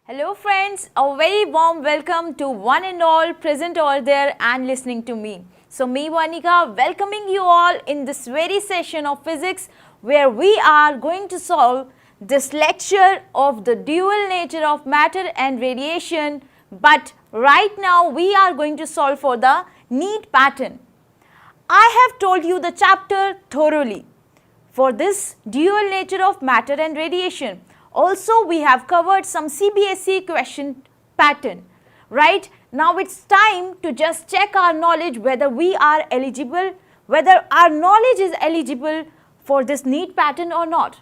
Hello friends, a very warm welcome to one and all present over there and listening to me. So me Vanika welcoming you all in this very session of physics where we are going to solve this lecture of the dual nature of matter and radiation, but right now we are going to solve for the neat pattern. I have told you the chapter thoroughly for this dual nature of matter and radiation. Also, we have covered some CBSE question pattern, right? Now it's time to just check our knowledge whether we are eligible, whether our knowledge is eligible for this neat pattern or not.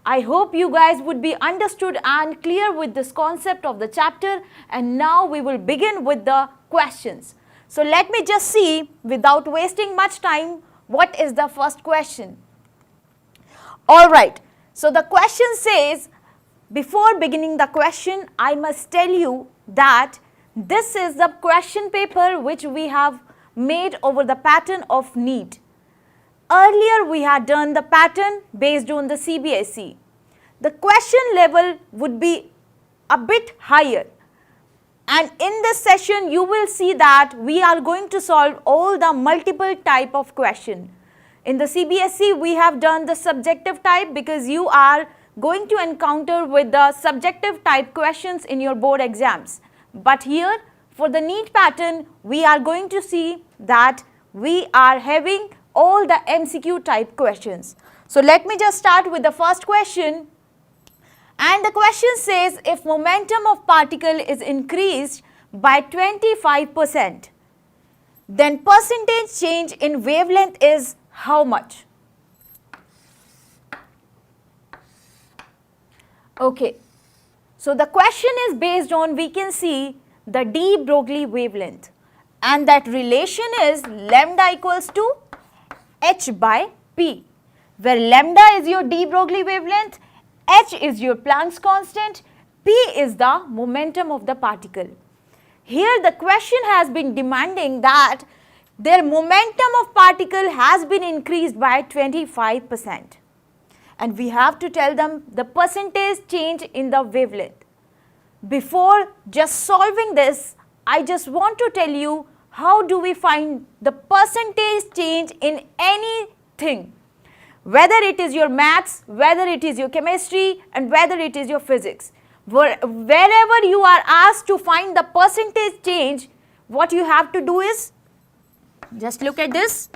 I hope you guys would be understood and clear with this concept of the chapter, and now we will begin with the questions. So let me just see without wasting much time what is the first question. Alright, so the question says, before beginning the question, I must tell you that this is the question paper which we have made over the pattern of NEET. Earlier we had done the pattern based on the CBSE. The question level would be a bit higher, and in this session you will see that we are going to solve all the multiple type of question. In the CBSE we have done the subjective type because you are going to encounter with the subjective type questions in your board exams. But here for the NEET pattern we are going to see that we are having all the MCQ type questions. So let me just start with the first question, and the question says if momentum of particle is increased by 25%, then percentage change in wavelength is how much? Okay, so the question is based on, we can see the de Broglie wavelength, and that relation is lambda equals to h by p, where lambda is your de Broglie wavelength, h is your Planck's constant, p is the momentum of the particle. Here the question has been demanding that their momentum of particle has been increased by 25%. And we have to tell them the percentage change in the wavelength. Before just solving this, I just want to tell you how do we find the percentage change in anything, whether it is your maths, whether it is your chemistry, and whether it is your physics. Wherever you are asked to find the percentage change, what you have to do is, just look at this.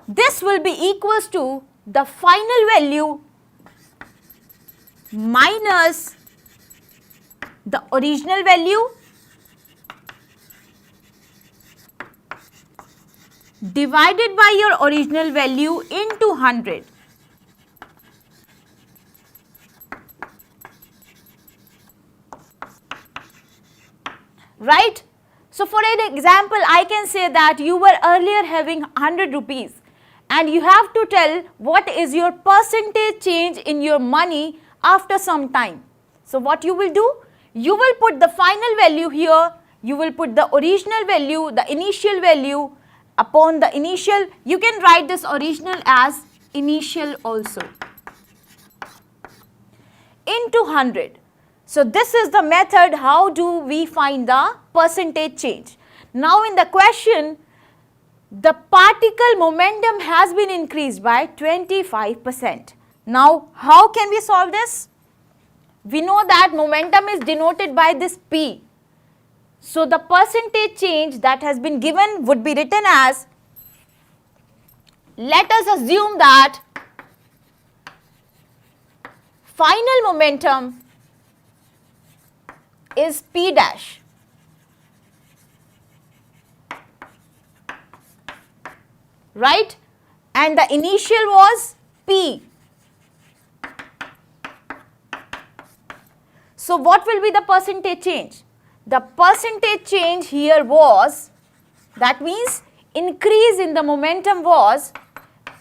This will be equals to the final value minus the original value divided by your original value into 100. Right? So for an example, I can say that you were earlier having 100 rupees. And you have to tell what is your percentage change in your money after some time. So what you will do? You will put the final value here, you will put the original value, the initial value upon the initial. You can write this original as initial also into 100. So this is the method how do we find the percentage change. Now in the question, the particle momentum has been increased by 25%. Now, how can we solve this? We know that momentum is denoted by this P. So, the percentage change that has been given would be written as, let us assume that final momentum is P dash. Right, and the initial was P. So what will be the percentage change? The percentage change here was, that means increase in the momentum was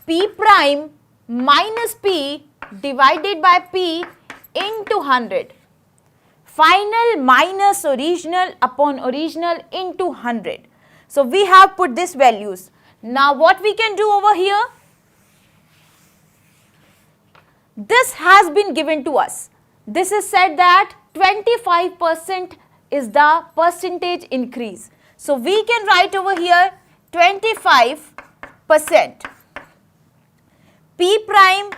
P prime minus P divided by P into 100. Final minus original upon original into 100. So we have put these values. Now what we can do over here? this has been given to us. This is said that 25% is the percentage increase. So we can write over here 25%. P prime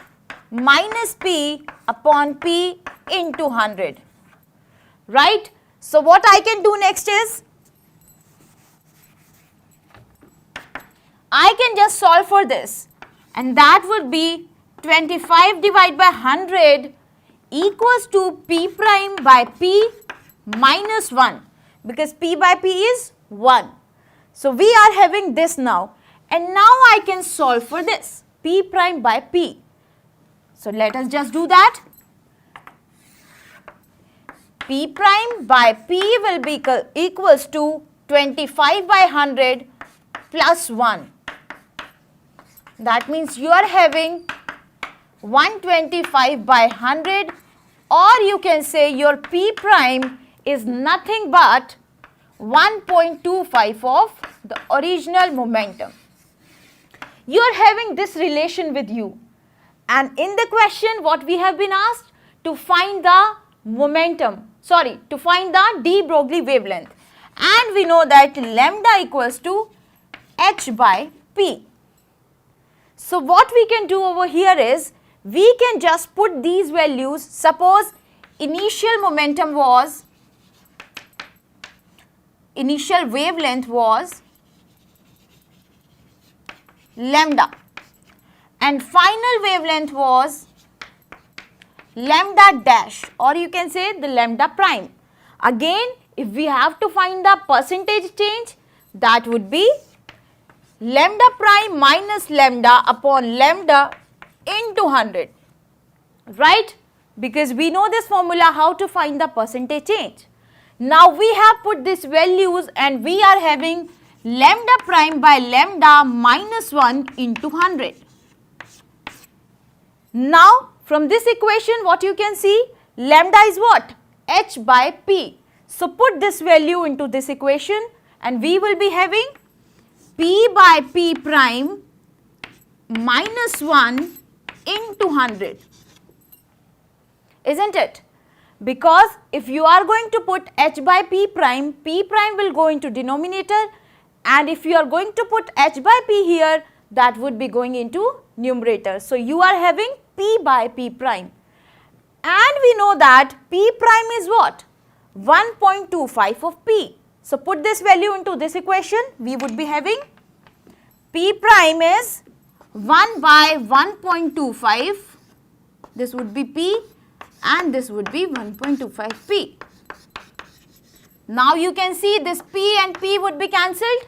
minus P upon P into 100. Right? So what I can do next is, I can just solve for this, and that would be 25 divided by 100 equals to P prime by P minus 1, because P by P is 1. So we are having this now, and now I can solve for this, P prime by P. So let us just do that. P prime by P will be equals to 25 by 100 plus 1. That means you are having 125 by 100, or you can say your P prime is nothing but 1.25 of the original momentum. You are having this relation with you, and in the question what we have been asked, to find the momentum, to find the de Broglie wavelength, and we know that lambda equals to h by p. So what we can do over here is, we can just put these values. Suppose initial wavelength was lambda, and final wavelength was lambda dash, or you can say the lambda prime. Again, if we have to find the percentage change, that would be lambda prime minus lambda upon lambda into 100, right? Because we know this formula, how to find the percentage change. Now we have put these values, and we are having lambda prime by lambda minus 1 into 100. Now from this equation what you can see, lambda is what? H by P. So put this value into this equation, and we will be having P by P prime minus 1 into 100, isn't it? Because if you are going to put h by P prime will go into denominator, and if you are going to put h by P here, that would be going into numerator. So you are having P by P prime, and we know that P prime is what? 1.25 of P. So put this value into this equation, we would be having P prime is 1 by 1.25, this would be P, and this would be 1.25 P. Now you can see this P and P would be cancelled.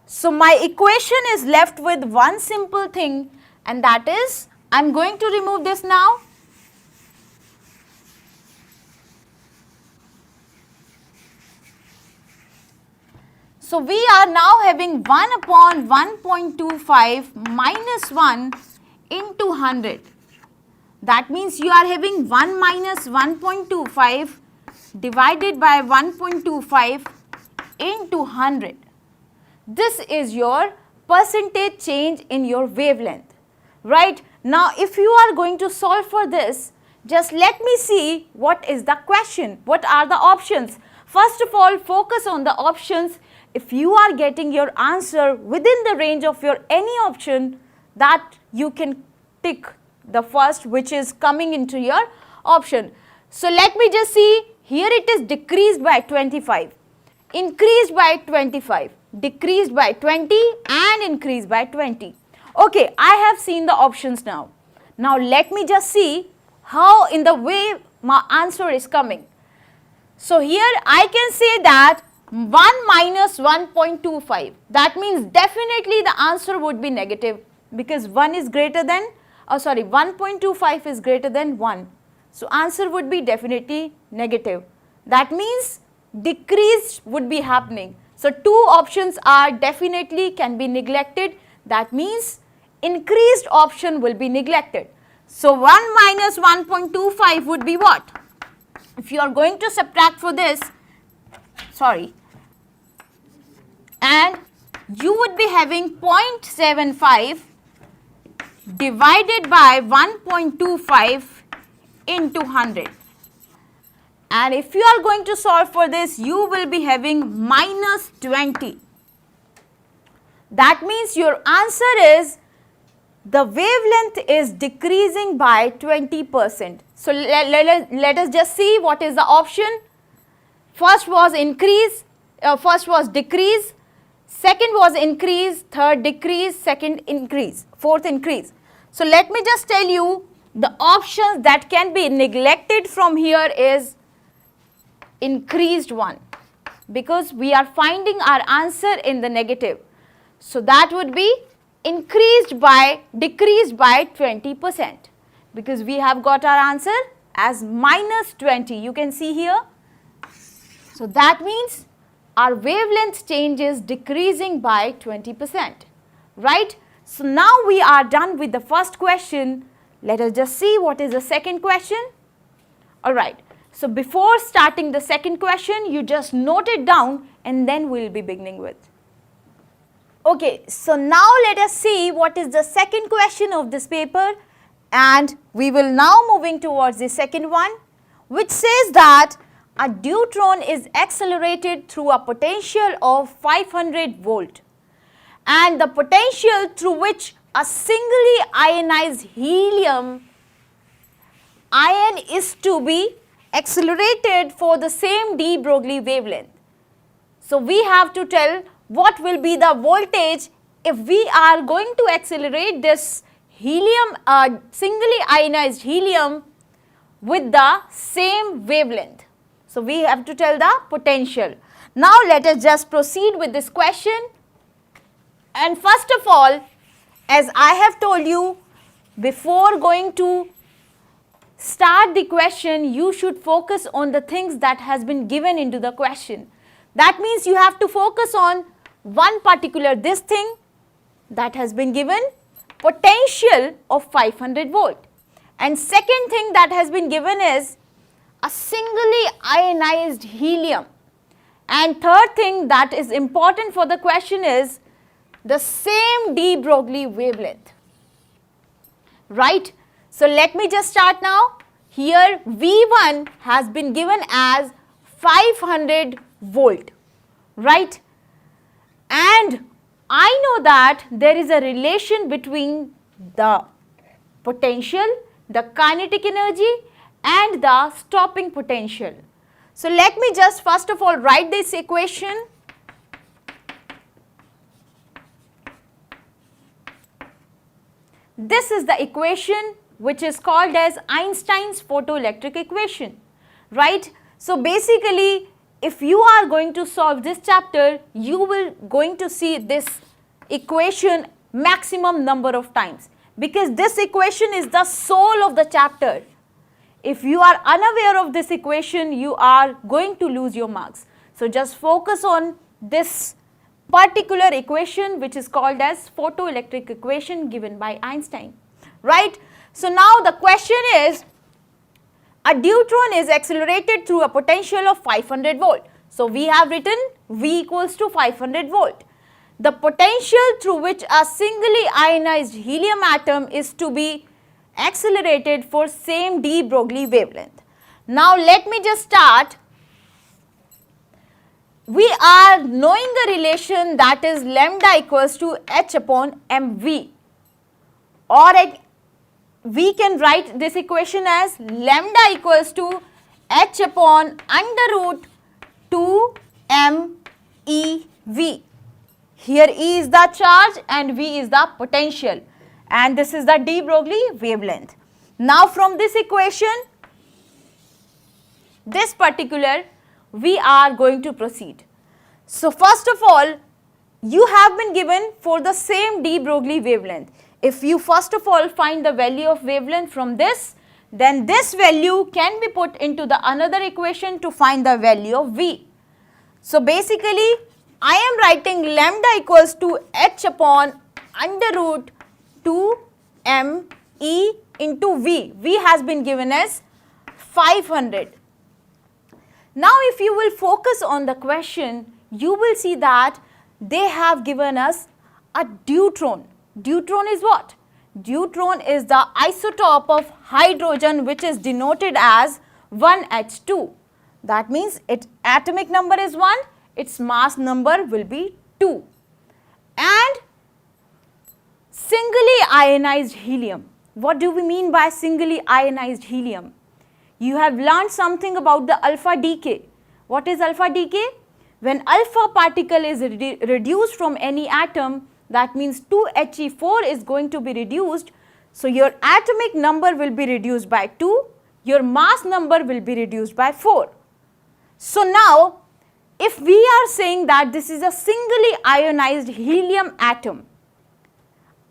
So my equation is left with one simple thing, and that is, I am going to remove this now. So we are now having 1 upon 1.25 minus 1 into 100. That means you are having 1 minus 1.25 divided by 1.25 into 100. This is your percentage change in your wavelength, right? Now if you are going to solve for this, just let me see what is the question, what are the options. First of all, focus on the options. If you are getting your answer within the range of your any option, that you can tick the first which is coming into your option. So let me just see, here it is decreased by 25, increased by 25, decreased by 20 and increased by 20. Okay, I have seen the options now. Now let me just see how in the way my answer is coming. So here I can say that 1 minus 1.25, that means definitely the answer would be negative, because 1 is greater than, 1.25 is greater than 1. So answer would be definitely negative. That means decrease would be happening. So two options are definitely can be neglected. That means increased option will be neglected. So 1 minus 1.25 would be what? If you are going to subtract for this, and you would be having 0.75 divided by 1.25 into 100. And if you are going to solve for this, you will be having minus 20. That means your answer is the wavelength is decreasing by 20%. So let us just see what is the option. First was increase, first was decrease, second was increase, third decrease, second increase, fourth increase. So let me just tell you the options that can be neglected from here is increased one, because we are finding our answer in the negative. So that would be decreased by 20%, because we have got our answer as minus 20. You can see here. So that means our wavelength change is decreasing by 20%, right? So now we are done with the first question. Let us just see what is the second question. Alright, so before starting the second question, you just note it down and then we will be beginning with. Okay, so now let us see what is the second question of this paper, and we will now moving towards the second one, which says that a deuteron is accelerated through a potential of 500 volt, and the potential through which a singly ionized helium ion is to be accelerated for the same de Broglie wavelength. So we have to tell what will be the voltage if we are going to accelerate this helium, singly ionized helium with the same wavelength. So we have to tell the potential. Now let us just proceed with this question. And first of all, as I have told you, before going to start the question, you should focus on the things that has been given into the question. That means you have to focus on one particular this thing that has been given, potential of 500 volt. And second thing that has been given is a singly ionized helium. And third thing that is important for the question is the same de Broglie wavelength, right? So let me just start now. Here V1 has been given as 500 volt, right? And I know that there is a relation between the potential, the kinetic energy and the stopping potential. So let me just first of all write this equation. This is the equation which is called as Einstein's photoelectric equation, right? So basically, if you are going to solve this chapter, you will going to see this equation maximum number of times, because this equation is the soul of the chapter. If you are unaware of this equation, you are going to lose your marks. So just focus on this particular equation which is called as photoelectric equation given by Einstein, right? So now the question is, a deuteron is accelerated through a potential of 500 volt. So we have written V equals to 500 volt. The potential through which a singly ionized helium atom is to be accelerated for same de Broglie wavelength. Now let me just start. We are knowing the relation that is lambda equals to h upon mv, or we can write this equation as lambda equals to h upon under root 2 meV. Here E is the charge and V is the potential, and this is the de Broglie wavelength. Now from this equation, this particular, we are going to proceed. So first of all, you have been given for the same de Broglie wavelength. If you first of all find the value of wavelength from this, then this value can be put into the another equation to find the value of V. So basically, I am writing lambda equals to h upon under root 2 me into V. V has been given as 500. Now if you will focus on the question, you will see that they have given us a deuteron. Deuteron is what? Deuteron is the isotope of hydrogen which is denoted as 1h2. That means its atomic number is 1, its mass number will be 2. And singly ionized helium. What do we mean by singly ionized helium? You have learned something about the alpha decay. What is alpha decay? When alpha particle is reduced from any atom, that means 2He4 is going to be reduced. So your atomic number will be reduced by 2, your mass number will be reduced by 4. So now, if we are saying that this is a singly ionized helium atom,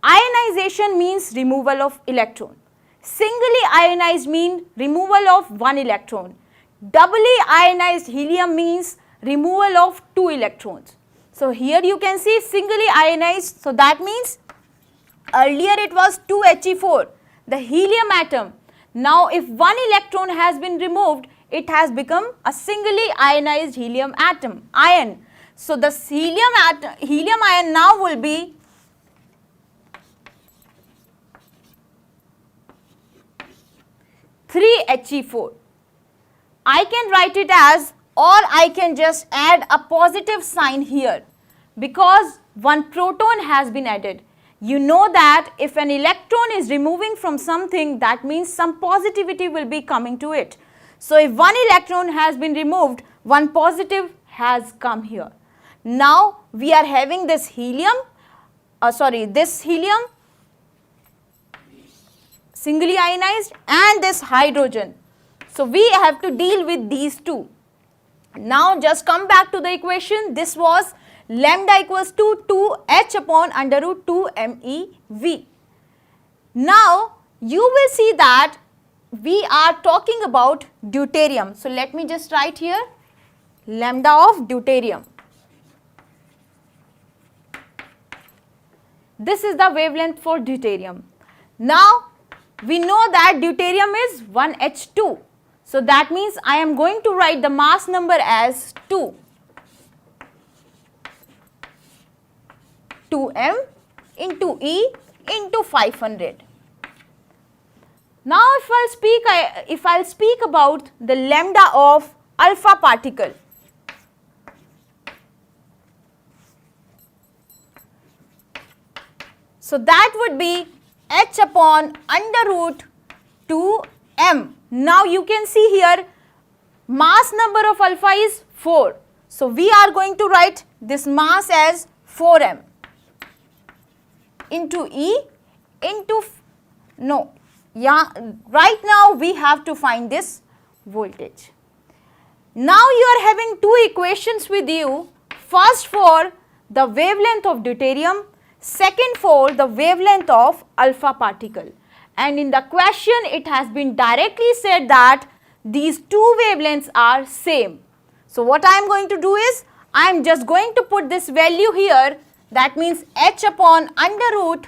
ionization means removal of electron. Singly ionized means removal of one electron. Doubly ionized helium means removal of 2 electrons. So here you can see singly ionized, so that means earlier it was 2He4, the helium atom. Now if one electron has been removed, it has become a singly ionized helium atom, ion. So the helium ion now will be (3He4). I can write it as, or I can just add a positive sign here because one proton has been added. You know that if an electron is removing from something, that means some positivity will be coming to it. So if one electron has been removed, one positive has come here. Now we are having this helium, singly ionized, and this hydrogen. So we have to deal with these two. Now just come back to the equation. This was lambda equals to 2H upon under root 2 MeV. Now you will see that we are talking about deuterium. So let me just write here lambda of deuterium. This is the wavelength for deuterium. Now we know that deuterium is 1H2. So that means I am going to write the mass number as 2m into E into 500. Now if I'll speak about the lambda of alpha particle. So that would be H upon under root 2m. Now you can see here mass number of alpha is 4. So we are going to write this mass as 4m into E into, right now we have to find this voltage. Now you are having two equations with you, first for the wavelength of deuterium, second for the wavelength of alpha particle. And in the question it has been directly said that these two wavelengths are same. So what I am going to do is, I am just going to put this value here, that means H upon under root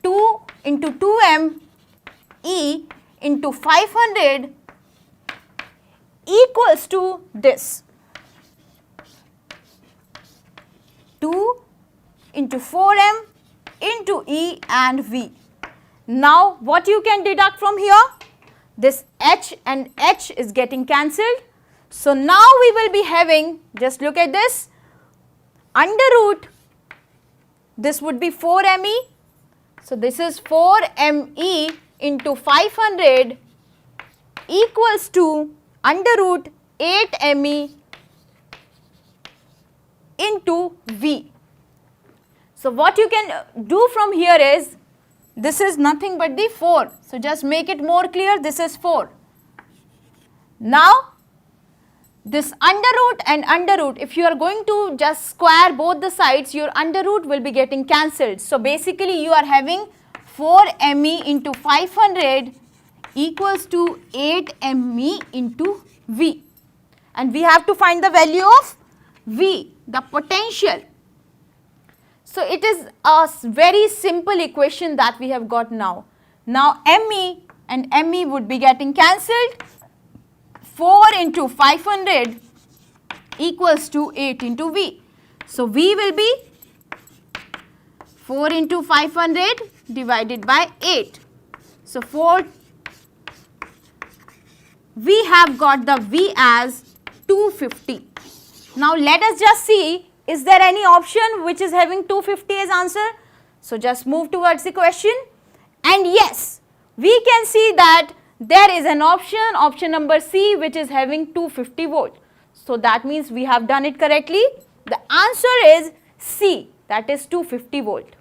2 into 2m E into 500 equals to this 2 into 4m into E and V. Now what you can deduct from here? This H and H is getting cancelled. So now we will be having, just look at this, under root, this would be 4me. So this is 4me into 500 equals to under root 8me into V. So what you can do from here is, this is nothing but the 4. So just make it more clear, this is 4. Now this under root and under root, if you are going to just square both the sides, your under root will be getting cancelled. So basically you are having 4me into 500 equals to 8me into V. And we have to find the value of V, the potential. So it is a very simple equation that we have got now. Now me and me would be getting cancelled. 4 into 500 equals to 8 into V. So V will be 4 into 500 divided by 8. So 4, we have got the V as 250. Now let us just see, is there any option which is having 250 as answer? So just move towards the question, and yes, we can see that there is an option number C, which is having 250 volt. So that means we have done it correctly. The answer is C, that is 250 volt.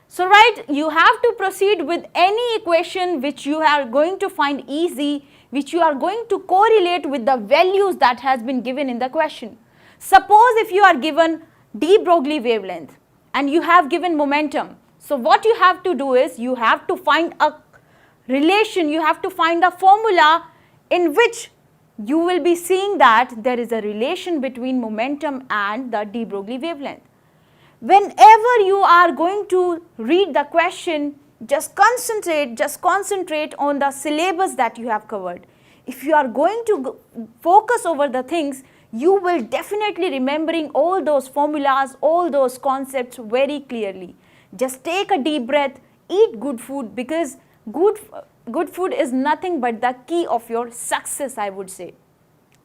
So right, you have to proceed with any equation which you are going to find easy, which you are going to correlate with the values that has been given in the question. Suppose if you are given de Broglie wavelength and you have given momentum. So what you have to do is you have to find a relation, you have to find a formula in which you will be seeing that there is a relation between momentum and the de Broglie wavelength. Whenever you are going to read the question, just concentrate on the syllabus that you have covered. If you are going to focus over the things, you will definitely remembering all those formulas, all those concepts very clearly. Just take a deep breath, eat good food, because good food is nothing but the key of your success, I would say.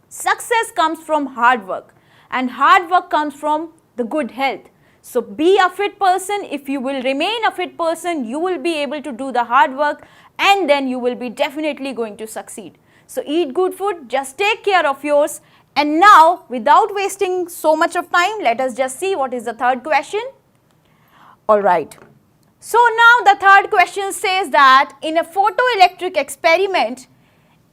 Success comes from hard work, and hard work comes from the good health. So be a fit person. If you will remain a fit person, you will be able to do the hard work, and then you will be definitely going to succeed. So eat good food, just take care of yours. And now, without wasting so much of time, let us just see what is the third question. Alright. So now the third question says that in a photoelectric experiment,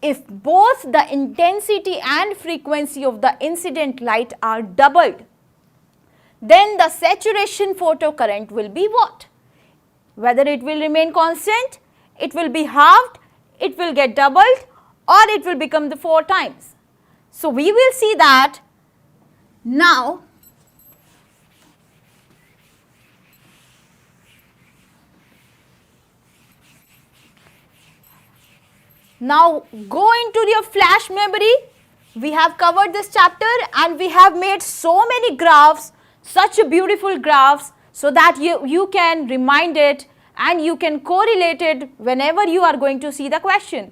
if both the intensity and frequency of the incident light are doubled, then the saturation photocurrent will be what? Whether it will remain constant, it will be halved, it will get doubled, or it will become the 4 times. So we will see that now. Now go into your flash memory. We have covered this chapter and we have made so many graphs, such beautiful graphs, so that you can remind it and you can correlate it whenever you are going to see the question.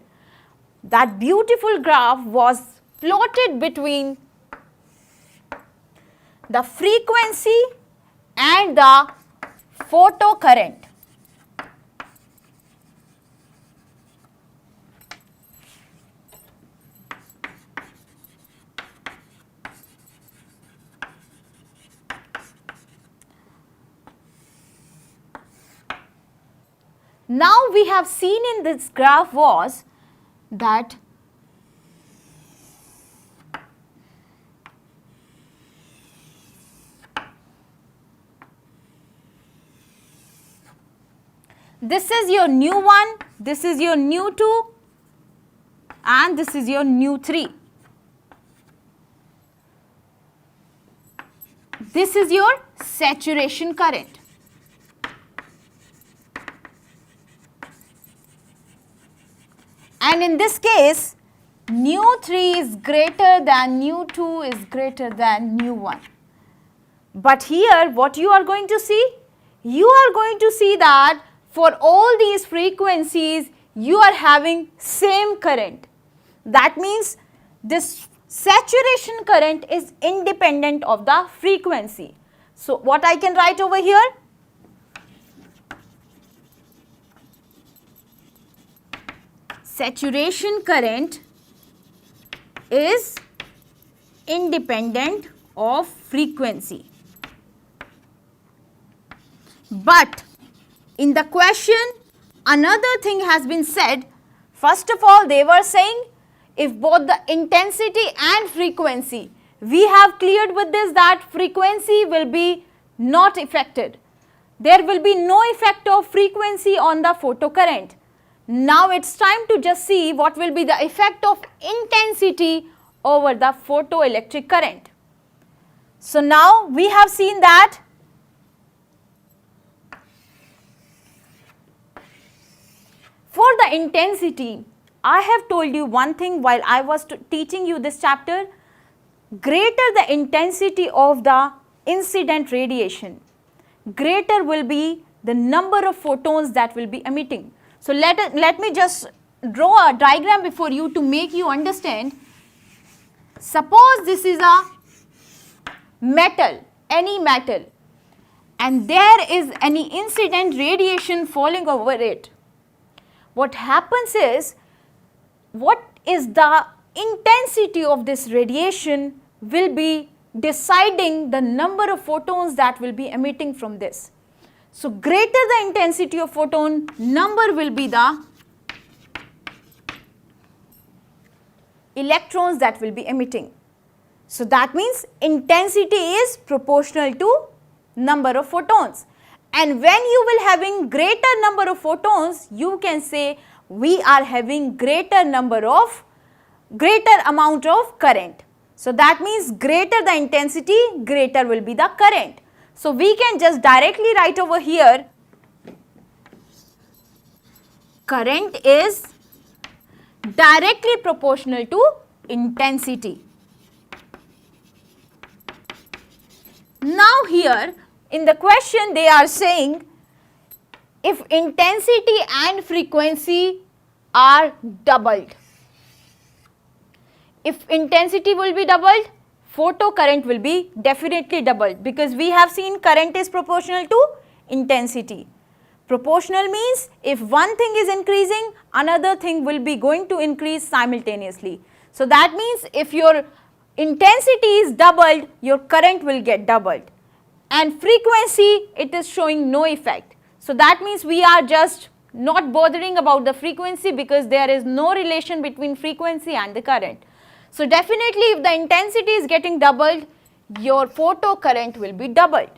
That beautiful graph was plotted between the frequency and the photocurrent. Now we have seen in this graph was that this is your nu 1, this is your nu 2 and this is your nu 3. This is your saturation current. And in this case, nu 3 is greater than nu 2 is greater than nu 1. But here what you are going to see? You are going to see that for all these frequencies, you are having same current. That means this saturation current is independent of the frequency. So what I can write over here? Saturation current is independent of frequency. But in the question, another thing has been said. First of all, they were saying if both the intensity and frequency, we have cleared with this that frequency will be not affected. There will be no effect of frequency on the photocurrent. Now it's time to just see what will be the effect of intensity over the photoelectric current. So now we have seen that for the intensity, I have told you one thing while I was teaching you this chapter. Greater the intensity of the incident radiation, greater will be the number of photons that will be emitting. So let me just draw a diagram before you to make you understand. Suppose this is a metal, any metal, and there is any incident radiation falling over it. What happens is, what is the intensity of this radiation will be deciding the number of photons that will be emitting from this. So greater the intensity of photon, number will be the electrons that will be emitting. So that means intensity is proportional to number of photons. And when you will having greater number of photons, you can say we are having greater amount of current. So that means greater the intensity, greater will be the current. So we can just directly write over here, current is directly proportional to intensity. Now here in the question they are saying, if intensity and frequency are doubled. If intensity will be doubled, photocurrent will be definitely doubled, because we have seen current is proportional to intensity. Proportional means if one thing is increasing, another thing will be going to increase simultaneously. So that means if your intensity is doubled, your current will get doubled. And frequency, it is showing no effect. So that means we are just not bothering about the frequency, because there is no relation between frequency and the current. So definitely if the intensity is getting doubled, your photocurrent will be doubled.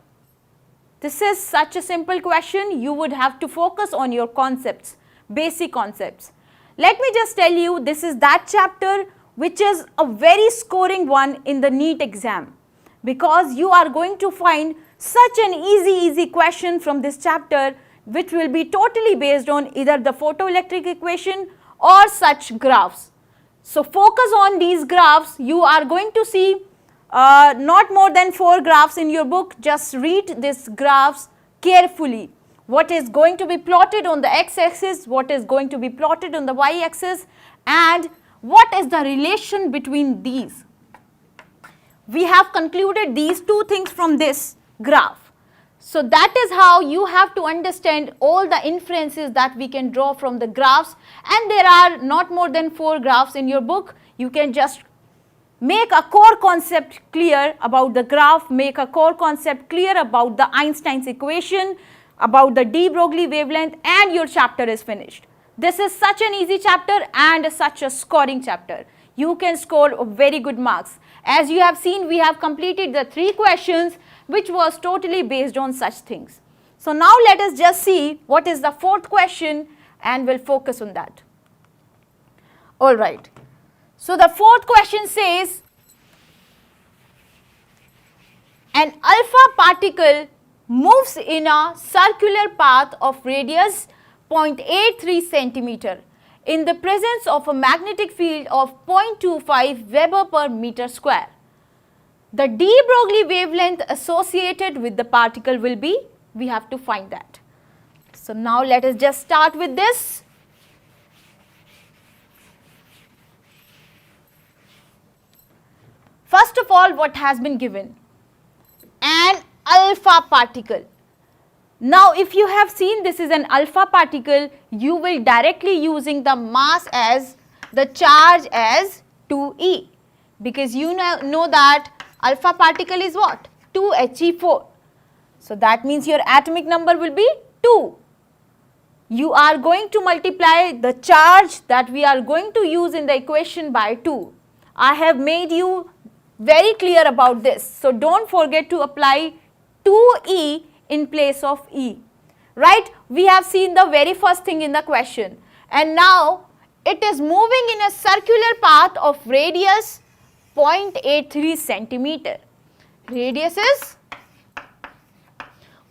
This is such a simple question. You would have to focus on your concepts, basic concepts. Let me just tell you, this is that chapter which is a very scoring one in the NEET exam, because you are going to find such an easy question from this chapter, which will be totally based on either the photoelectric equation or such graphs. So focus on these graphs. You are going to see not more than 4 graphs in your book. Just read these graphs carefully. What is going to be plotted on the x-axis, what is going to be plotted on the y-axis, and what is the relation between these. We have concluded these 2 things from this graph. So that is how you have to understand all the inferences that we can draw from the graphs, and there are not more than 4 graphs in your book. You can just make a core concept clear about the graph, make a core concept clear about the Einstein's equation, about the de Broglie wavelength, and your chapter is finished. This is such an easy chapter and such a scoring chapter. You can score very good marks. As you have seen, we have completed the 3 questions which was totally based on such things. So now let us just see what is the 4th question, and we'll focus on that. Alright. So the 4th question says, an alpha particle moves in a circular path of radius 0.83 centimeter in the presence of a magnetic field of 0.25 Weber per meter square. The de Broglie wavelength associated with the particle will be, we have to find that. So now let us just start with this. First of all, what has been given? An alpha particle. Now if you have seen this is an alpha particle, you will directly using the mass as, the charge as 2e, because you know that alpha particle is what? 2He4. So that means your atomic number will be 2. You are going to multiply the charge that we are going to use in the equation by 2. I have made you very clear about this. So don't forget to apply 2e in place of e. Right? We have seen the very first thing in the question. And now it is moving in a circular path of radius 0.83 centimeter. Radius is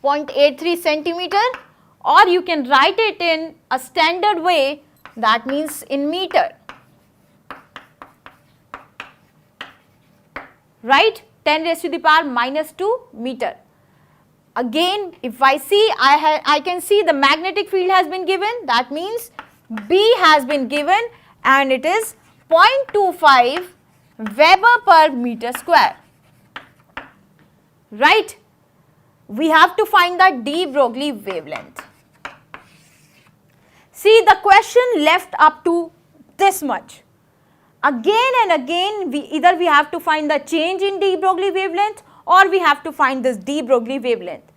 0.83 centimeter, or you can write it in a standard way, that means in meter. Right? 10 raised to the power minus 2 meter. Again, if I see, I can see the magnetic field has been given. That means B has been given and it is 0.25 Weber per meter square. Right? We have to find the de Broglie wavelength. See, the question left up to this much. Again and again, either we have to find the change in de Broglie wavelength or we have to find this de Broglie wavelength.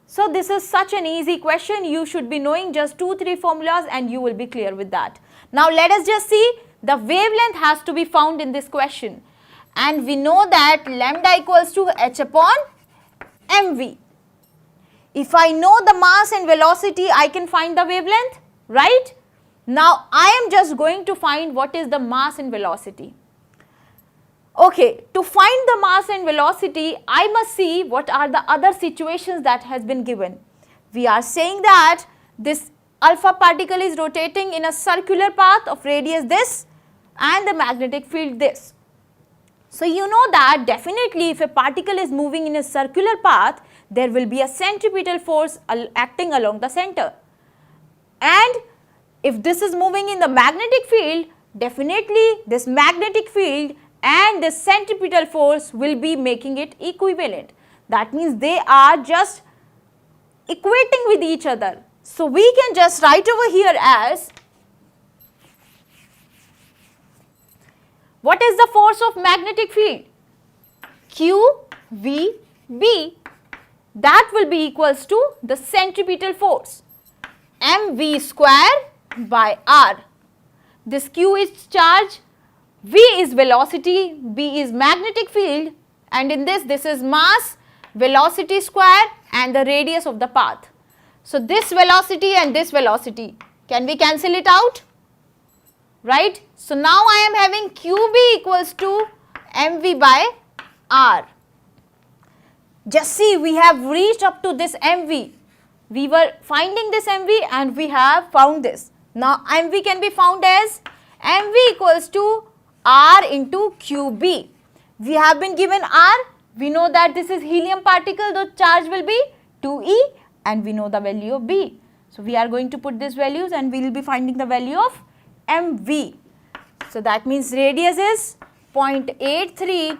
So this is such an easy question. You should be knowing just 2-3 formulas and you will be clear with that. Now let us just see, the wavelength has to be found in this question. And we know that lambda equals to h upon mv. If I know the mass and velocity, I can find the wavelength, right? Now I am just going to find what is the mass and velocity. Okay, to find the mass and velocity, I must see what are the other situations that has been given. We are saying that this alpha particle is rotating in a circular path of radius this and the magnetic field this. So you know that definitely if a particle is moving in a circular path, there will be a centripetal force acting along the center. And if this is moving in the magnetic field, definitely this magnetic field and this centripetal force will be making it equivalent. That means they are just equating with each other. So we can just write over here as, what is the force of magnetic field? QVB. That will be equals to the centripetal force, mv square by r. This Q is charge, V is velocity, B is magnetic field, and in this is mass, velocity square and the radius of the path. So this velocity and this velocity, can we cancel it out? Right? So now I am having QB equals to mv by r. Just see, we have reached up to this mv. We were finding this mv and we have found this. Now mv can be found as mv equals to r into qb. We have been given r. We know that this is helium particle, the charge will be 2e and we know the value of b. So we are going to put these values and we will be finding the value of mv. So that means radius is 0.83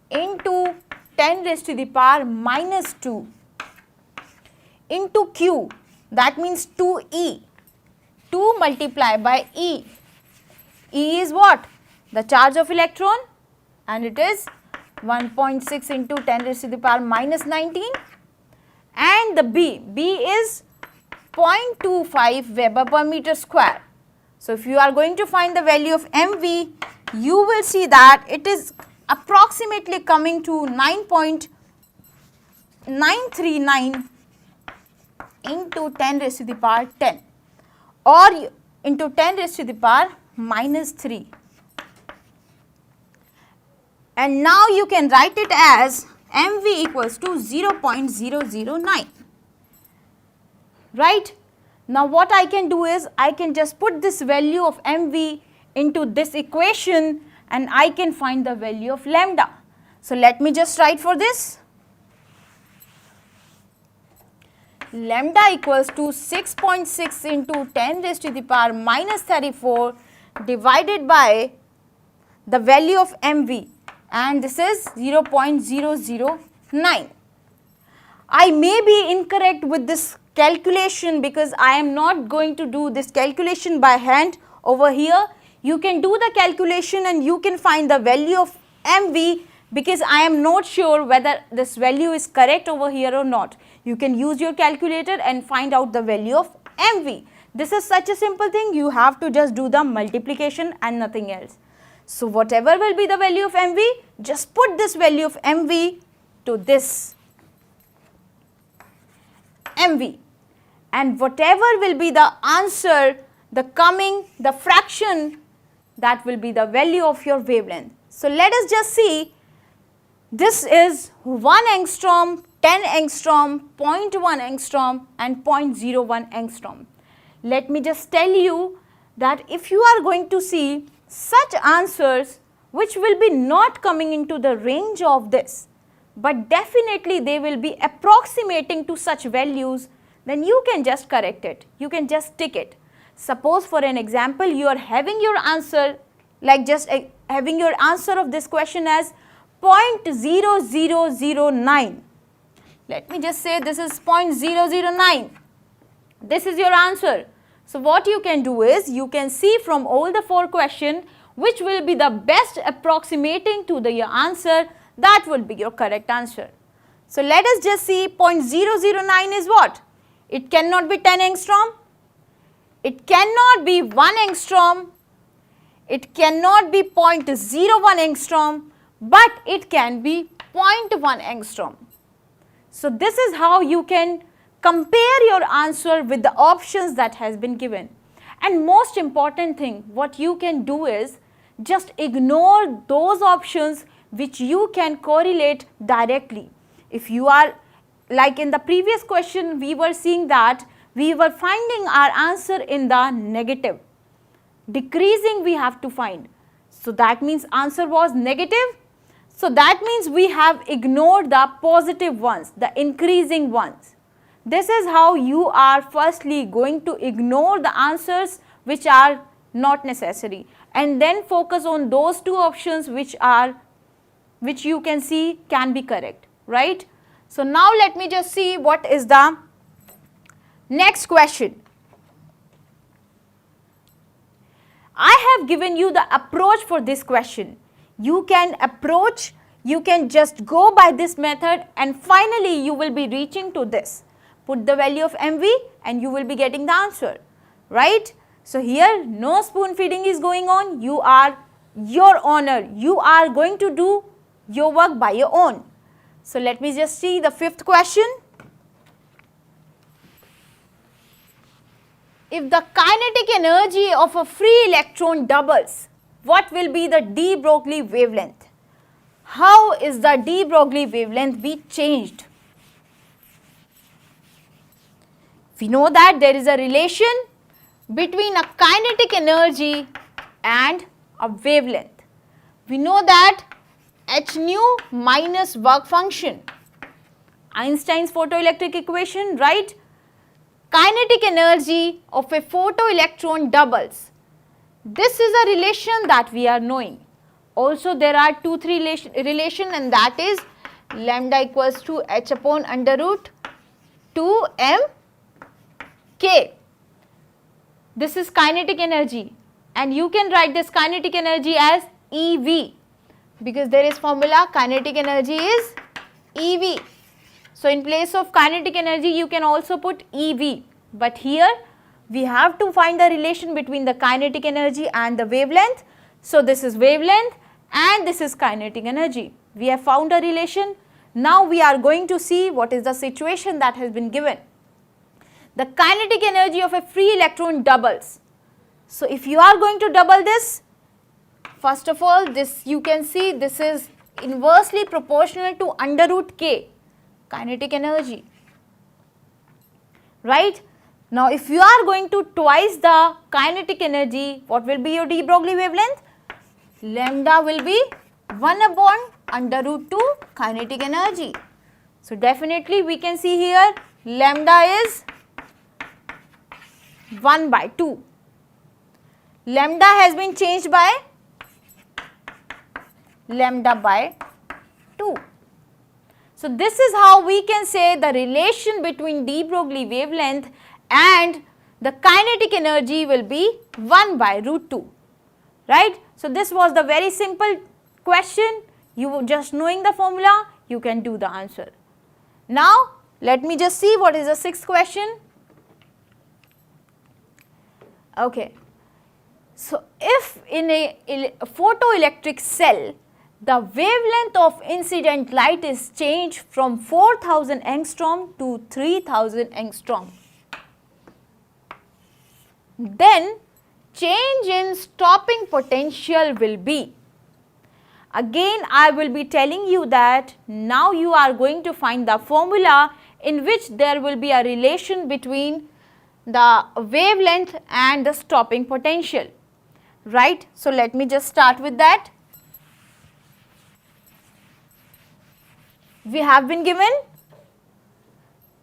into 10 raised to the power minus 2 into q, that means 2e. 2 multiplied by e. E is what? The charge of electron, and it is 1.6 into 10 raised to the power minus 19, and the B is 0.25 Weber per meter square. So if you are going to find the value of mv, you will see that it is approximately coming to 9.939 into 10 raised to the power 10 or into 10 raised to the power minus 3. And now you can write it as mv equals to 0.009. Right? Now what I can do is I can just put this value of mv into this equation and I can find the value of lambda. So let me just write for this. Lambda equals to 6.6 into 10 raised to the power minus 34 divided by the value of mv, and this is 0.009. I may be incorrect with this calculation because I am not going to do this calculation by hand over here. You can do the calculation and you can find the value of mv because I am not sure whether this value is correct over here or not. You can use your calculator and find out the value of mv. This is such a simple thing, you have to just do the multiplication and nothing else. So whatever will be the value of mv, just put this value of mv to this mv, and whatever will be the answer, the fraction, that will be the value of your wavelength. So let us just see, this is 1 angstrom, 10 angstrom, 0.1 angstrom and 0.01 angstrom. Let me just tell you that if you are going to see such answers which will be not coming into the range of this, but definitely they will be approximating to such values, then you can just correct it. You can just tick it. Suppose for an example, you are having your answer like just having your answer of this question as 0.0009. Let me just say this is 0.009. This is your answer. So what you can do is, you can see from all the 4 questions which will be the best approximating to your answer, that will be your correct answer. So let us just see 0.009 is what? It cannot be 10 angstrom, it cannot be 1 angstrom, it cannot be 0.01 angstrom, but it can be 0.1 angstrom. So this is how you can compare your answer with the options that has been given. And most important thing, what you can do is just ignore those options which you can correlate directly. If you are like in the previous question, we were seeing that we were finding our answer in the negative. Decreasing we have to find. So that means answer was negative. So that means we have ignored the positive ones, the increasing ones. This is how you are firstly going to ignore the answers which are not necessary, and then focus on those 2 options which you can see can be correct, right? So now let me just see what is the next question. I have given you the approach for this question. You can approach, you can just go by this method, and finally you will be reaching to this. Put the value of MV and you will be getting the answer, right? So here no spoon feeding is going on, you are your owner, you are going to do your work by your own. So let me just see the 5th question. If the kinetic energy of a free electron doubles, what will be the de Broglie wavelength? How is the de Broglie wavelength be changed? We know that there is a relation between a kinetic energy and a wavelength. We know that h nu minus work function, Einstein's photoelectric equation, right? Kinetic energy of a photoelectron doubles. This is a relation that we are knowing. Also there are 2-3 relation, and that is lambda equals to h upon under root 2 m k. This is kinetic energy, and you can write this kinetic energy as EV, because there is formula kinetic energy is EV. So in place of kinetic energy you can also put EV, but here we have to find the relation between the kinetic energy and the wavelength. So this is wavelength and this is kinetic energy. We have found a relation. Now we are going to see what is the situation that has been given. The kinetic energy of a free electron doubles. So if you are going to double this, first of all, this you can see this is inversely proportional to under root k, kinetic energy, right? Now if you are going to twice the kinetic energy, what will be your de Broglie wavelength? Lambda will be 1 upon under root 2 kinetic energy. So definitely we can see here lambda is 1 by 2. Lambda has been changed by lambda by 2. So this is how we can say the relation between de Broglie wavelength and the kinetic energy will be 1 by root 2, right? So this was the very simple question. You just knowing the formula, you can do the answer. Now let me just see what is the 6th question. Okay. So if in a photoelectric cell, the wavelength of incident light is changed from 4000 angstrom to 3000 angstrom, then change in stopping potential will be. Again I will be telling you that now you are going to find the formula in which there will be a relation between the wavelength and the stopping potential, right? So let me just start with that. we have been given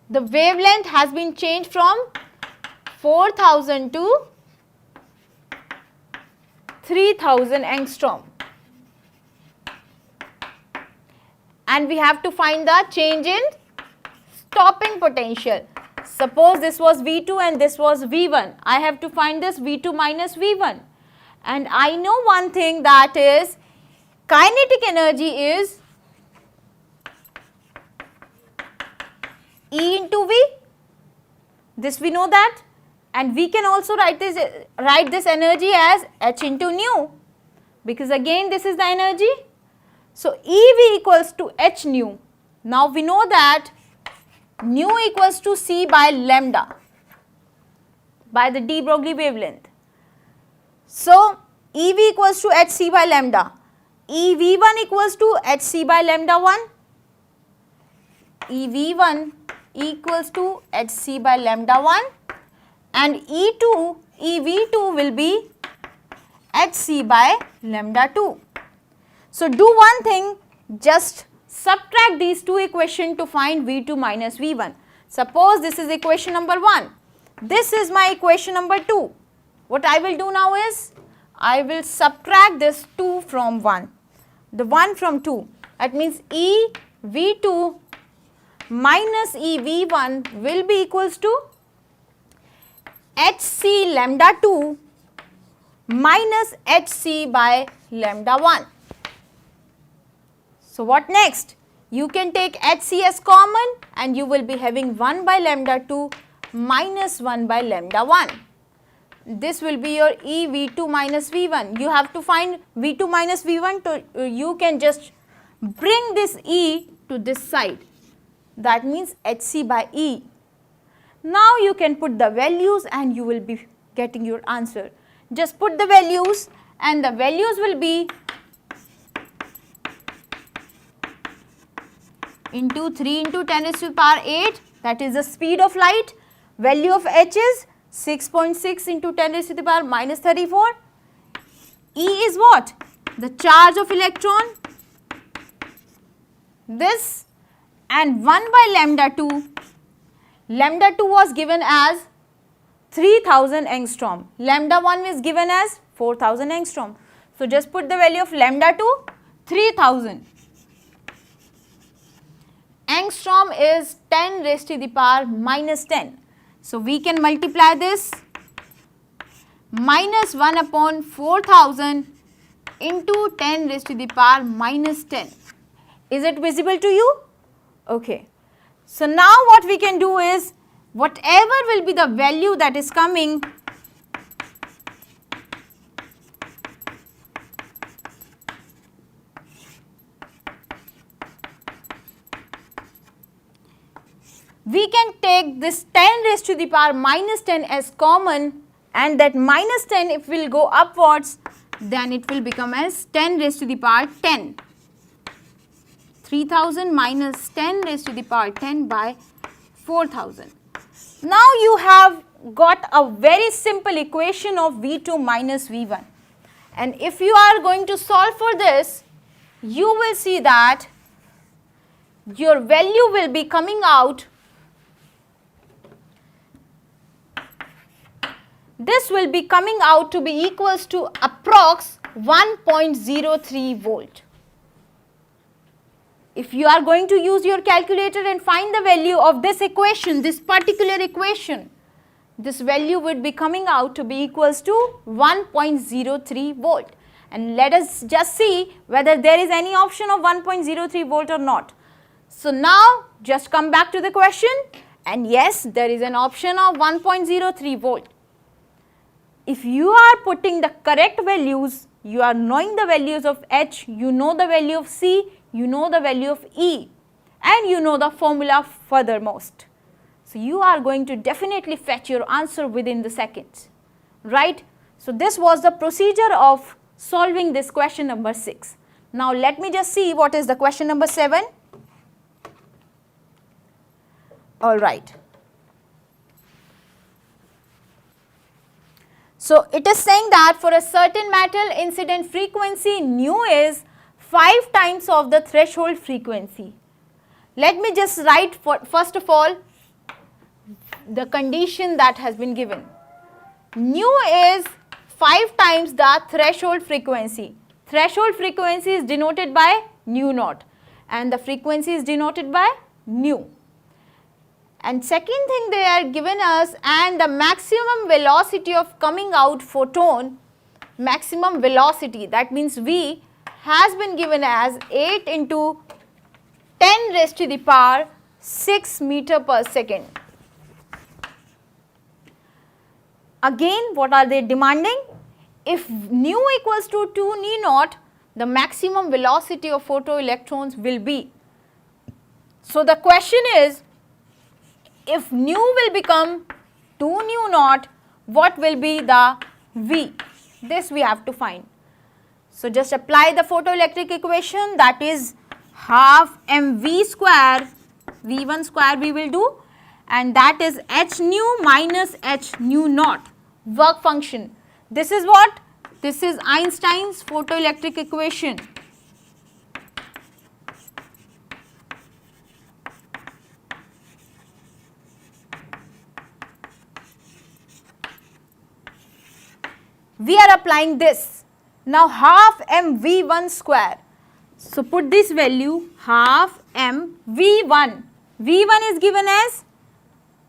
the wavelength has been changed from 4000 to 3000 angstrom, and we have to find the change in stopping potential. Suppose this was V2 and this was V1. I have to find this V2 minus V1, and I know one thing, that is kinetic energy is E into V. This we know that, and we can also write this energy as H into nu, because again this is the energy. So EV equals to H nu. Now we know that nu equals to C by lambda, by the de Broglie wavelength. So EV equals to HC by lambda. EV1 equals to HC by lambda 1. EV1 equals to HC by lambda 1, and EV2 will be HC by lambda 2. So do one thing, just subtract these two equations to find V2 minus V1. Suppose this is equation number 1. This is my equation number 2. What I will do now is, I will subtract this 2 from 1. The 1 from 2. That means EV2 minus EV1 will be equals to HC lambda 2 minus HC by lambda 1. So what next? You can take HC as common, and you will be having 1 by lambda 2 minus 1 by lambda 1. This will be your EV2 minus V1. You have to find V2 minus V1, to you can just bring this E to this side. That means HC by E. Now you can put the values and you will be getting your answer. Just put the values, and the values will be into 3 into 10 raised to the power 8, that is the speed of light. Value of H is 6.6 into 10 raised to the power minus 34. E is what? The charge of electron. This, and 1 by lambda 2. Lambda 2 was given as 3000 angstrom. Lambda 1 is given as 4000 angstrom. So just put the value of lambda 2, 3000. Angstrom is 10 raised to the power minus 10. So we can multiply this, minus 1 upon 4000 into 10 raised to the power minus 10. Is it visible to you? Okay. So now what we can do is, whatever will be the value that is coming, we can take this 10 raised to the power minus 10 as common, and that minus 10, if will go upwards, then it will become as 10 raised to the power 10. 3000 minus 10 raised to the power 10 by 4000. Now you have got a very simple equation of V2 minus V1, and if you are going to solve for this, you will see that your value will be coming out. This will be coming out to be equals to approx 1.03 volt. If you are going to use your calculator and find the value of this equation, this particular equation, this value would be coming out to be equals to 1.03 volt. And let us just see whether there is any option of 1.03 volt or not. So now just come back to the question, and yes, there is an option of 1.03 volt. If you are putting the correct values, you are knowing the values of H, you know the value of C, you know the value of E, and you know the formula furthermost. So you are going to definitely fetch your answer within the seconds, right? So this was the procedure of solving this question number 6. Now let me just see what is the question number 7. All right. So it is saying that for a certain metal, incident frequency nu is 5 times of the threshold frequency. Let me just write first of all the condition that has been given. Nu is 5 times the threshold frequency. Threshold frequency is denoted by nu naught and the frequency is denoted by nu. And second thing they are given us, and the maximum velocity of coming out photon, maximum velocity, that means V, has been given as 8 into 10 raised to the power 6 meter per second. Again, what are they demanding? If nu equals to 2 nu naught, the maximum velocity of photoelectrons will be. So the question is, if nu will become 2 nu naught, what will be the V? This we have to find. So just apply the photoelectric equation, that is half mv square, V1 square we will do, and that is h nu minus h nu naught, work function. This is what? This is Einstein's photoelectric equation. We are applying this. Now half mv1 square. So put this value, half mv1. V1 is given as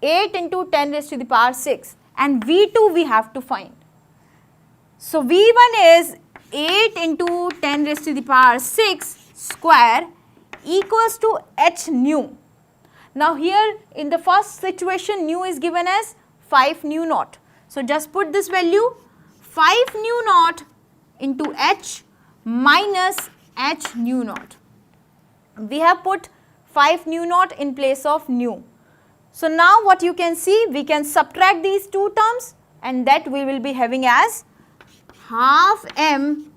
8 into 10 raised to the power 6 and V2 we have to find. So V1 is 8 into 10 raised to the power 6 square equals to h nu. Now here in the first situation nu is given as 5 nu naught. So just put this value, 5 nu naught into h minus h nu naught. We have put 5 nu naught in place of nu. So now what you can see, we can subtract these two terms and that we will be having as half m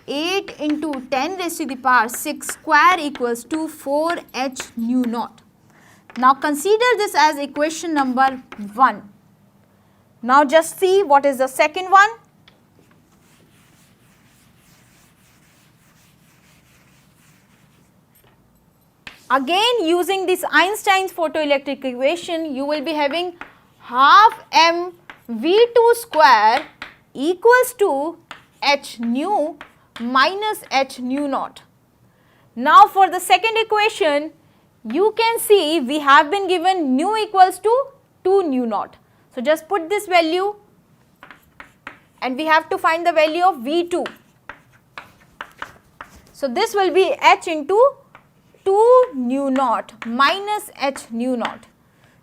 8 into 10 raised to the power 6 square equals to 4 h nu naught. Now consider this as equation number 1. Now just see what is the second one. Again using this Einstein's photoelectric equation, you will be having half m V2 square equals to h nu minus h nu naught. Now for the second equation, you can see we have been given nu equals to 2 nu naught. So just put this value and we have to find the value of V2. So this will be h into 2 nu naught minus h nu naught.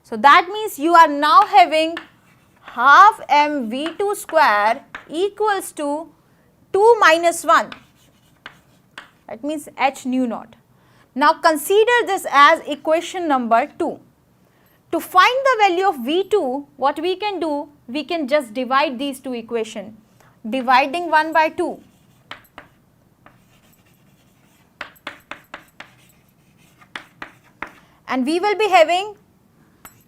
So that means you are now having half m V2 square equals to 2 minus 1, that means h nu naught. Now consider this as equation number 2. To find the value of V2, what we can do, we can just divide these two equations, dividing 1 by 2. And we will be having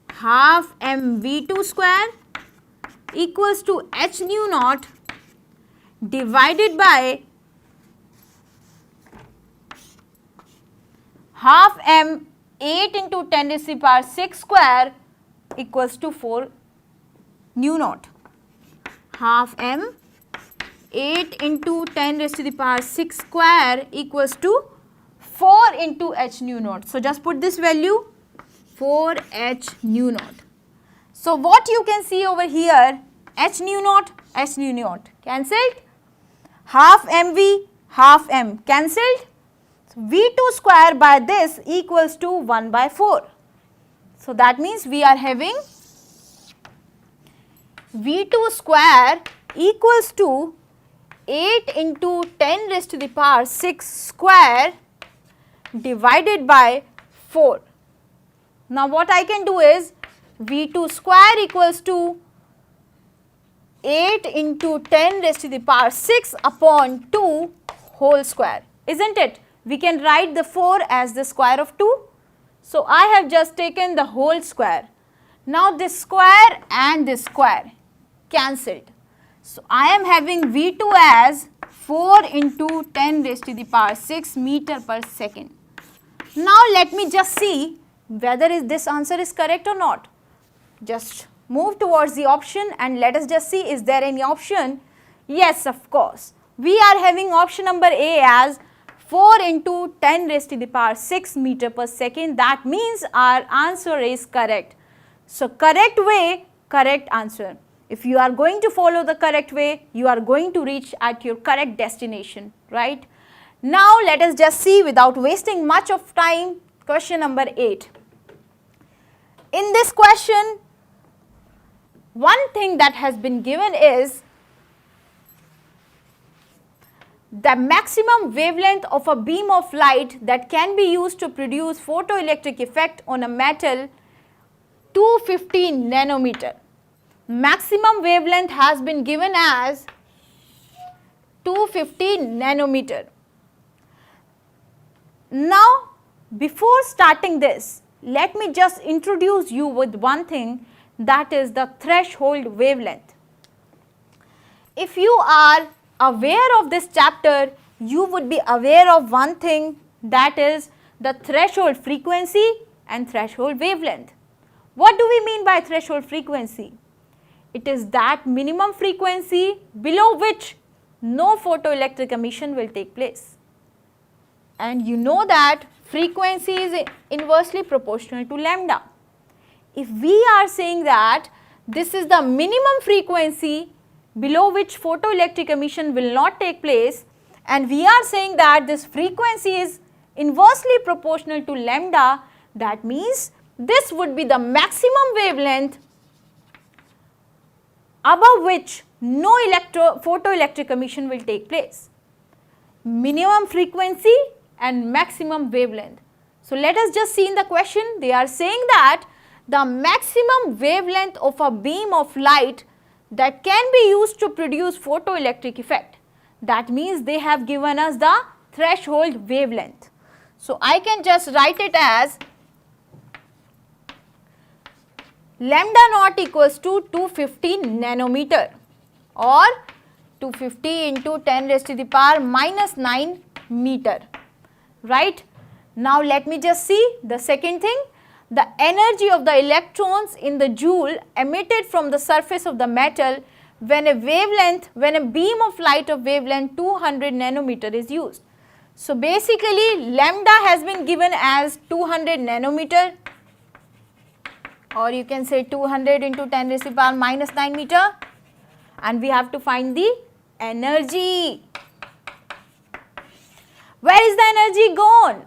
half m V2 square equals to h nu naught divided by half m 8 into 10 raised to the power 6 square equals to 4 nu naught. Half m 8 into 10 raised to the power 6 square equals to 4 into h nu naught. So just put this value, 4 h nu naught. So what you can see over here, h nu naught cancelled, half mv, half m cancelled. So V2 square by this equals to 1 by 4. So that means we are having V2 square equals to 8 into 10 raised to the power 6 square divided by 4. Now what I can do is V2 square equals to 8 into 10 raised to the power 6 upon 2 whole square, isn't it? We can write the 4 as the square of 2. So I have just taken the whole square. Now this square and this square cancelled. So I am having V2 as 4 into 10 raised to the power 6 meter per second. Now let me just see whether this answer is correct or not. Just move towards the option and let us just see, is there any option? Yes, of course. We are having option number A as 4 into 10 raised to the power 6 meter per second. That means our answer is correct. So correct way, correct answer. If you are going to follow the correct way, you are going to reach at your correct destination, right? Now let us just see without wasting much of time, question number 8. In this question, one thing that has been given is the maximum wavelength of a beam of light that can be used to produce photoelectric effect on a metal 250 nanometer. Maximum wavelength has been given as 250 nanometer. Now, before starting this, let me just introduce you with one thing, that is the threshold wavelength. If you are aware of this chapter, you would be aware of one thing, that is the threshold frequency and threshold wavelength. What do we mean by threshold frequency? It is that minimum frequency below which no photoelectric emission will take place. And you know that frequency is inversely proportional to lambda. If we are saying that this is the minimum frequency below which photoelectric emission will not take place, and we are saying that this frequency is inversely proportional to lambda, that means this would be the maximum wavelength above which no photoelectric emission will take place. Minimum frequency and maximum wavelength. So let us just see in the question, they are saying that the maximum wavelength of a beam of light that can be used to produce photoelectric effect. That means they have given us the threshold wavelength. So I can just write it as lambda naught equals to 250 nanometer or 250 into 10 raised to the power minus 9 meter, right? Now let me just see the second thing, the energy of the electrons in the joule emitted from the surface of the metal when a beam of light of wavelength 200 nanometer is used. So basically lambda has been given as 200 nanometer, or you can say 200 into 10 raised to the power minus 9 meter, and we have to find the energy. Where is the energy gone?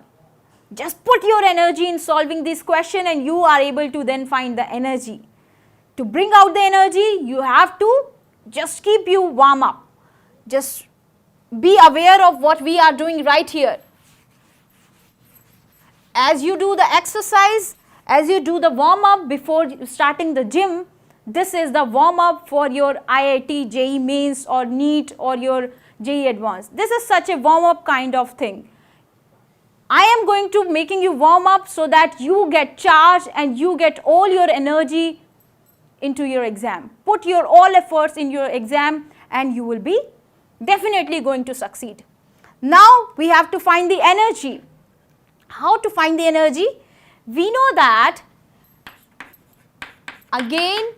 Just put your energy in solving this question and you are able to then find the energy. To bring out the energy, you have to just keep you warm up. Just be aware of what we are doing right here. As you do the exercise, as you do the warm up before starting the gym, this is the warm up for your IIT, JEE Mains or NEET or your JEE Advanced. This is such a warm up kind of thing. I am going to making you warm up so that you get charged and you get all your energy into your exam. Put your all efforts in your exam and you will be definitely going to succeed. Now we have to find the energy. How to find the energy? We know that again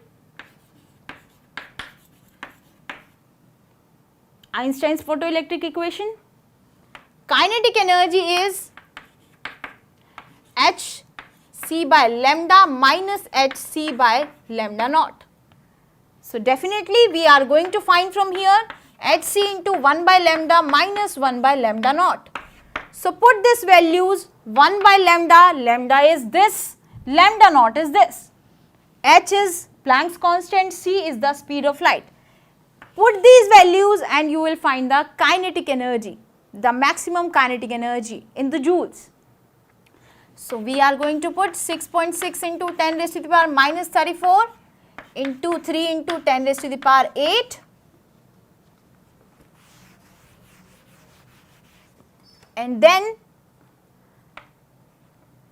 Einstein's photoelectric equation, kinetic energy is hc by lambda minus hc by lambda naught. So definitely we are going to find from here hc into 1 by lambda minus 1 by lambda naught. So put these values, 1 by lambda, lambda is this, lambda naught is this. H is Planck's constant, c is the speed of light. Put these values and you will find the kinetic energy, the maximum kinetic energy in the joules. So we are going to put 6.6 into 10 raised to the power minus 34 into 3 into 10 raised to the power 8. And then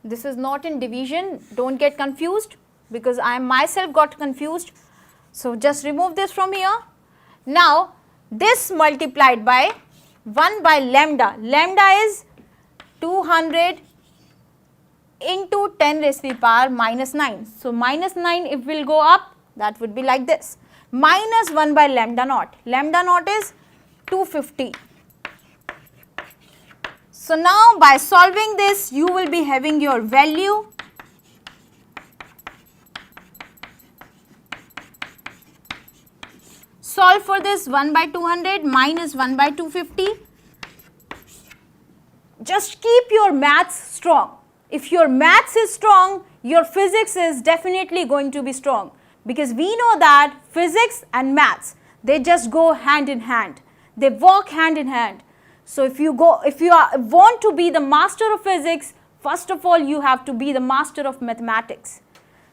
this is not in division, don't get confused because I myself got confused. So just remove this from here. Now this multiplied by 1 by lambda, lambda is 200 into 10 raised to the power minus 9. So minus 9, if we'll go up, that would be like this. Minus 1 by lambda naught. Lambda naught is 250. So now by solving this, you will be having your value. Solve for this, 1 by 200 minus 1 by 250. Just keep your maths strong. If your maths is strong, your physics is definitely going to be strong, because we know that physics and maths, they just go hand in hand. They walk hand in hand. So if you want to be the master of physics, first of all you have to be the master of mathematics.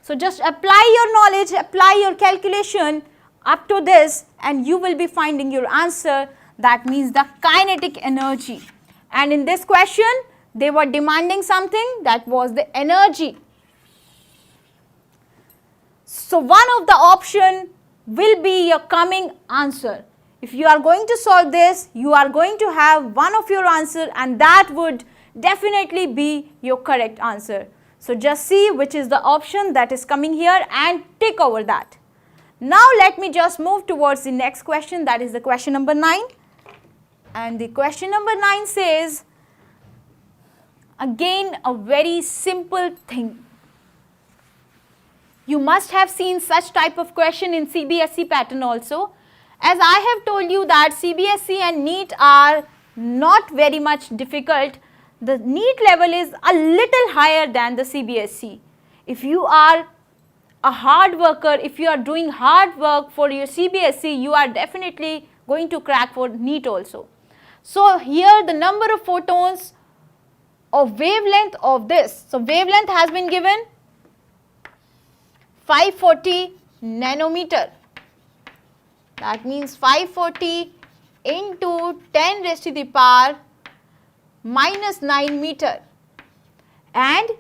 So just apply your knowledge, apply your calculation up to this, and you will be finding your answer. That means the kinetic energy. And in this question, they were demanding something, that was the energy. So one of the option will be your coming answer. If you are going to solve this, you are going to have one of your answer, and that would definitely be your correct answer. So just see which is the option that is coming here and tick over that. Now let me just move towards the next question, that is the question number 9. And the question number 9 says, again a very simple thing. You must have seen such type of question in CBSE pattern also. As I have told you that CBSE and NEET are not very much difficult. The NEET level is a little higher than the CBSE. If you are a hard worker, if you are doing hard work for your CBSE, you are definitely going to crack for NEET also. So here the number of photons of wavelength of this. So wavelength has been given 540 nanometer. That means 540 into 10 raised to the power minus 9 meter. And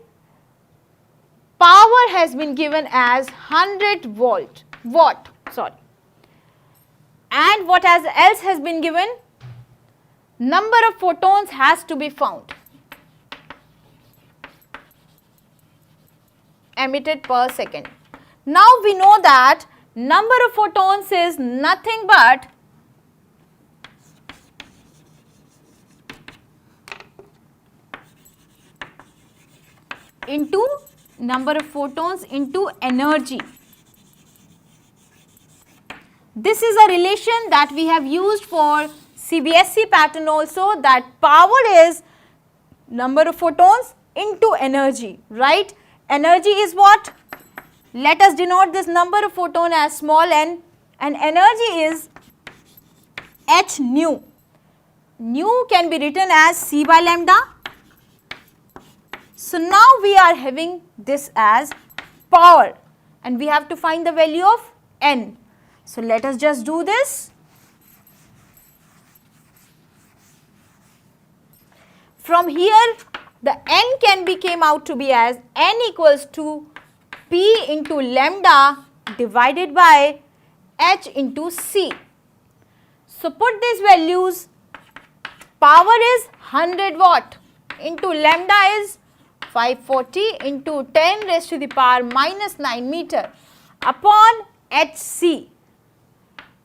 power has been given as 100 watt. And what else has been given? Number of photons has to be found, emitted per second. Now we know that number of photons is nothing but into number of photons into energy. This is a relation that we have used for CBSE pattern also, that power is number of photons into energy, right? Energy is what? Let us denote this number of photon as small n, and energy is h nu. Nu can be written as C by lambda. So now we are having this as power, and we have to find the value of n. So let us just do this. From here, the n can be came out to be as n equals to P into lambda divided by h into C. So put these values. Power is 100 watt into lambda is 540 into 10 raised to the power minus 9 meter upon HC.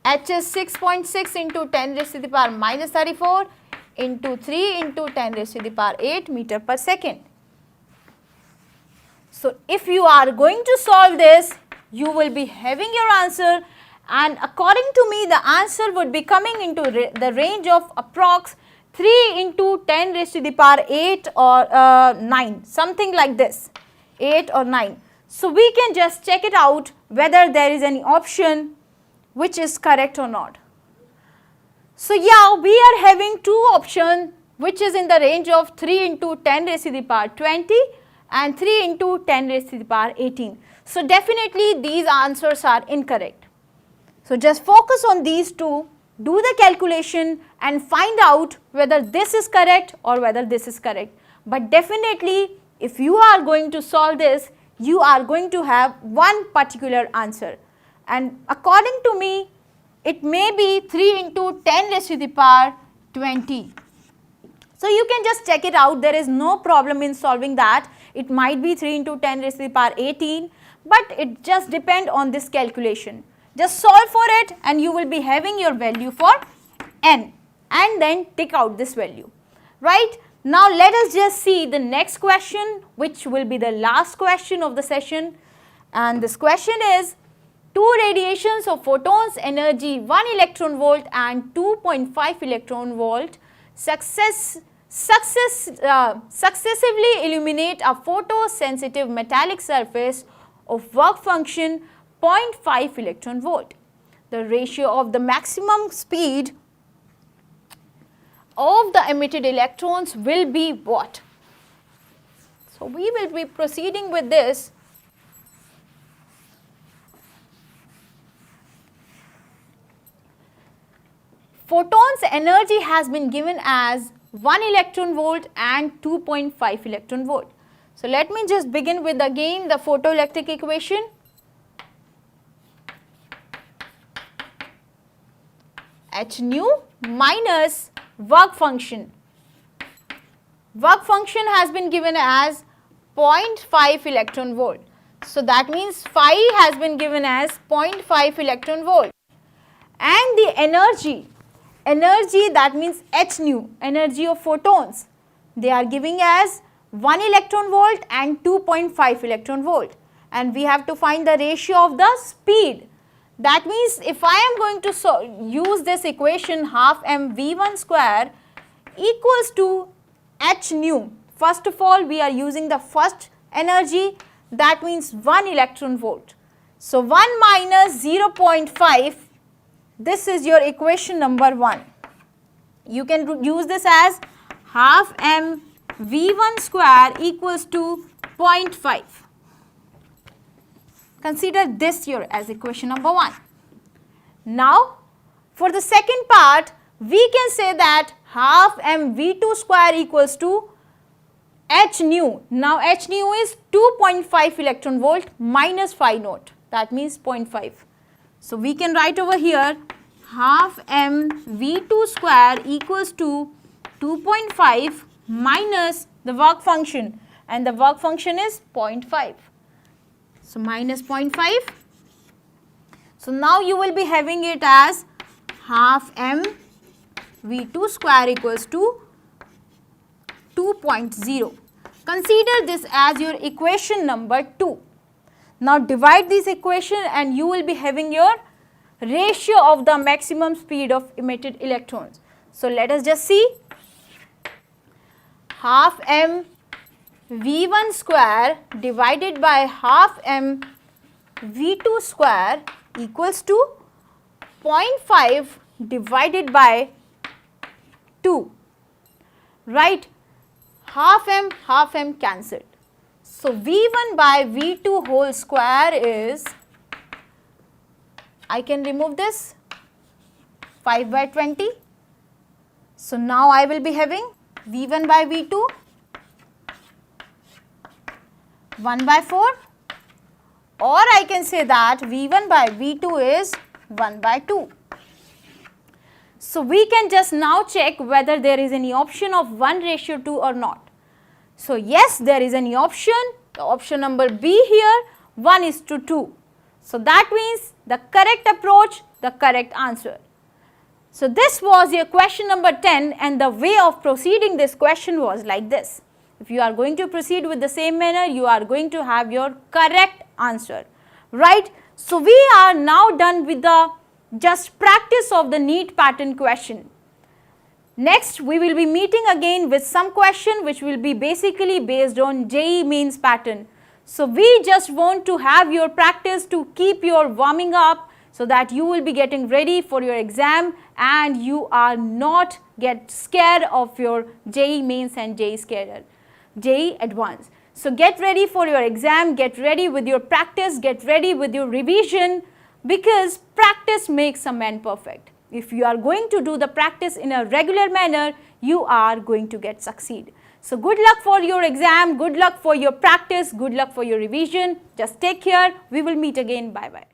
H is 6.6 into 10 raised to the power minus 34 into 3 into 10 raised to the power 8 meter per second. So if you are going to solve this, you will be having your answer, and according to me the answer would be coming into the range of approx 3 into 10 raised to the power 8 or 9, something like this, 8 or 9. So we can just check it out whether there is any option which is correct or not. So yeah, we are having two options which is in the range of 3 into 10 raised to the power 20 and 3 into 10 raised to the power 18. So definitely these answers are incorrect. So just focus on these two, do the calculation and find out whether this is correct or whether this is correct. But definitely if you are going to solve this, you are going to have one particular answer. And according to me, it may be 3 into 10 raised to the power 20. So you can just check it out. There is no problem in solving that. It might be 3 into 10 raised to the power 18, but it just depends on this calculation. Just solve for it and you will be having your value for n, and then take out this value, right? Now let us just see the next question, which will be the last question of the session, and this question is: two radiations of photons energy 1 electron volt and 2.5 electron volt successively illuminate a photosensitive metallic surface of work function 0.5 electron volt. The ratio of the maximum speed of the emitted electrons will be what? So we will be proceeding with this. Photons energy has been given as 1 electron volt and 2.5 electron volt. So let me just begin with again the photoelectric equation. H nu minus work function. Work function has been given as 0.5 electron volt. So that means phi has been given as 0.5 electron volt. And the energy that means H nu, energy of photons, they are giving as 1 electron volt and 2.5 electron volt. And we have to find the ratio of the speed. That means if I am going to use this equation, half m v1 square equals to H nu. First of all, we are using the first energy, that means 1 electron volt. So 1 minus 0.5, this is your equation number 1. You can use this as half m v1 square equals to 0.5. Consider this here as equation number 1. Now, for the second part, we can say that half m v2 square equals to H nu. Now, H nu is 2.5 electron volt minus phi naught, that means 0.5. So, we can write over here half m v2 square equals to 2.5 minus the work function, and the work function is 0.5. So, minus 0.5. So, now you will be having it as half m v2 square equals to 2.0. Consider this as your equation number 2. Now, divide this equation and you will be having your ratio of the maximum speed of emitted electrons. So, let us just see. Half m v1 square divided by half m v2 square equals to 0.5 divided by 2, right? Half m cancelled. So, v1 by v2 whole square is, I can remove this, 5 by 20. So, now I will be having v1 by v2 1 by 4, or I can say that v1 by v2 is 1 by 2. So, we can just now check whether there is any option of 1:2 or not. So, yes, there is any option, the option number B here, 1:2. So, that means the correct approach, the correct answer. So, this was your question number 10, and the way of proceeding this question was like this. If you are going to proceed with the same manner, you are going to have your correct answer, right? So, we are now done with the just practice of the NEET pattern question. Next, we will be meeting again with some question which will be basically based on JEE Mains pattern. So, we just want to have your practice to keep your warming up so that you will be getting ready for your exam and you are not get scared of your JEE Mains and JEE Advanced. So, get ready for your exam, get ready with your practice, get ready with your revision, because practice makes a man perfect. If you are going to do the practice in a regular manner, you are going to get succeed. So, good luck for your exam, good luck for your practice, good luck for your revision. Just take care. We will meet again. Bye bye.